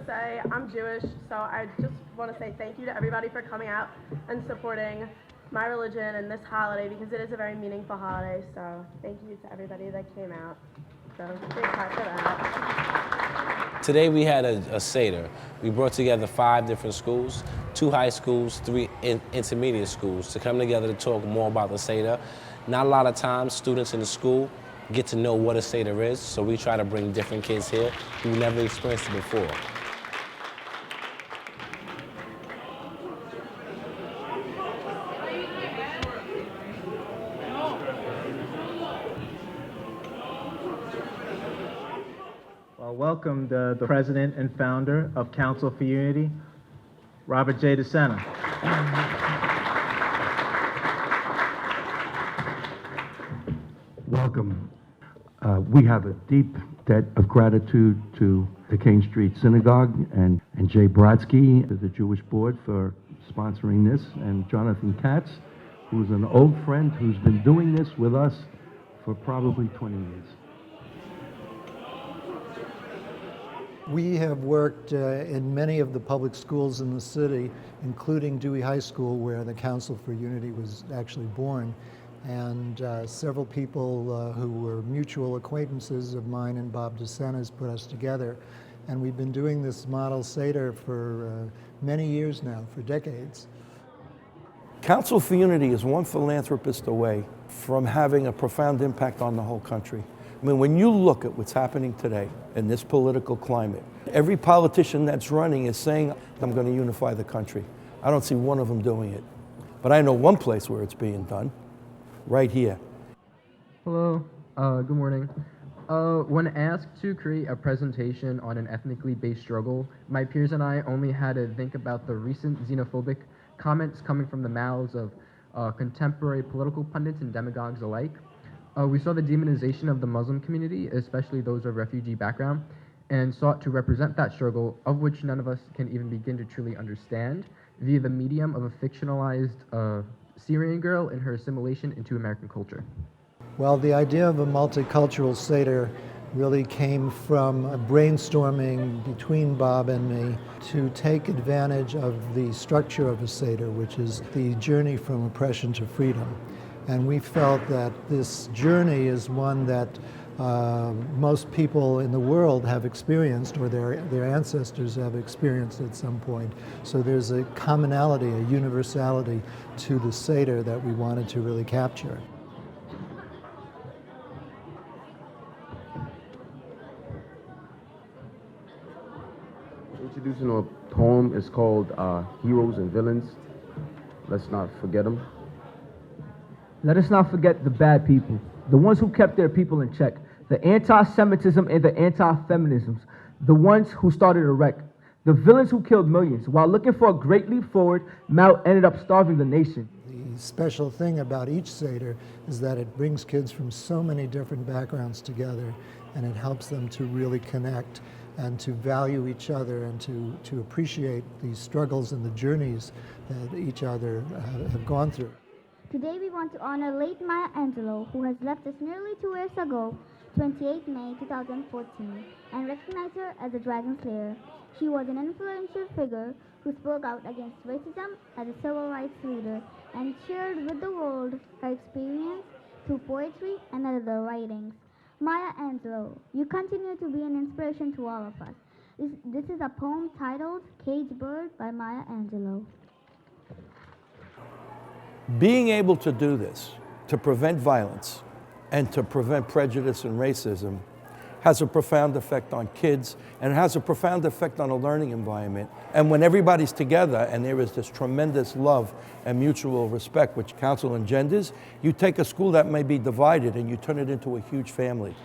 say I'm Jewish, so I just want to say thank you to everybody for coming out and supporting my religion and this holiday, because it is a very meaningful holiday. So thank you to everybody that came out. So big clap for that. Today we had a Seder. We brought together 5 different schools, 2 high schools, 3 intermediate schools to come together to talk more about the Seder. Not a lot of times students in the school get to know what a Seder is, so we try to bring different kids here who never experienced it before. Well, welcome the president and founder of Council for Unity, Robert J. DeSena. Welcome. We have a deep debt of gratitude to the Kane Street Synagogue and Jay Brodsky, the Jewish Board, for sponsoring this, and Jonathan Katz, who's an old friend who's been doing this with us for probably 20 years. We have worked in many of the public schools in the city, including Dewey High School, where the Council for Unity was actually born. And several people who were mutual acquaintances of mine and Bob DeSena's put us together. And we've been doing this model Seder for many years now, for decades. Council for Unity is one philanthropist away from having a profound impact on the whole country. I mean, when you look at what's happening today in this political climate, every politician that's running is saying, I'm going to unify the country. I don't see one of them doing it. But I know one place where it's being done, right here. Hello, good morning. When asked to create a presentation on an ethnically based struggle, my peers and I only had to think about the recent xenophobic comments coming from the mouths of contemporary political pundits and demagogues alike. We saw the demonization of the Muslim community, especially those of refugee background, and sought to represent that struggle, of which none of us can even begin to truly understand, via the medium of a fictionalized Syrian girl and her assimilation into American culture. Well, the idea of a multicultural Seder really came from a brainstorming between Bob and me to take advantage of the structure of a Seder, which is the journey from oppression to freedom. And we felt that this journey is one that most people in the world have experienced, or their ancestors have experienced at some point. So there's a commonality, a universality to the Seder that we wanted to really capture. Introducing a poem is called Heroes and Villains. Let's not forget them. Let us not forget the bad people, the ones who kept their people in check, the anti-Semitism and the anti-feminisms, the ones who started a wreck, the villains who killed millions. While looking for a great leap forward, Mao ended up starving the nation. The special thing about each Seder is that it brings kids from so many different backgrounds together, and it helps them to really connect and to value each other and to appreciate the struggles and the journeys that each other have gone through. Today we want to honor late Maya Angelou, who has left us nearly 2 years ago, 28 May 2014, and recognize her as a dragon slayer. She was an influential figure who spoke out against racism as a civil rights leader and shared with the world her experience through poetry and other writings. Maya Angelou, you continue to be an inspiration to all of us. This is a poem titled Cage Bird by Maya Angelou. Being able to do this, to prevent violence and to prevent prejudice and racism, has a profound effect on kids, and it has a profound effect on a learning environment. And when everybody's together and there is this tremendous love and mutual respect which council engenders, you take a school that may be divided and you turn it into a huge family.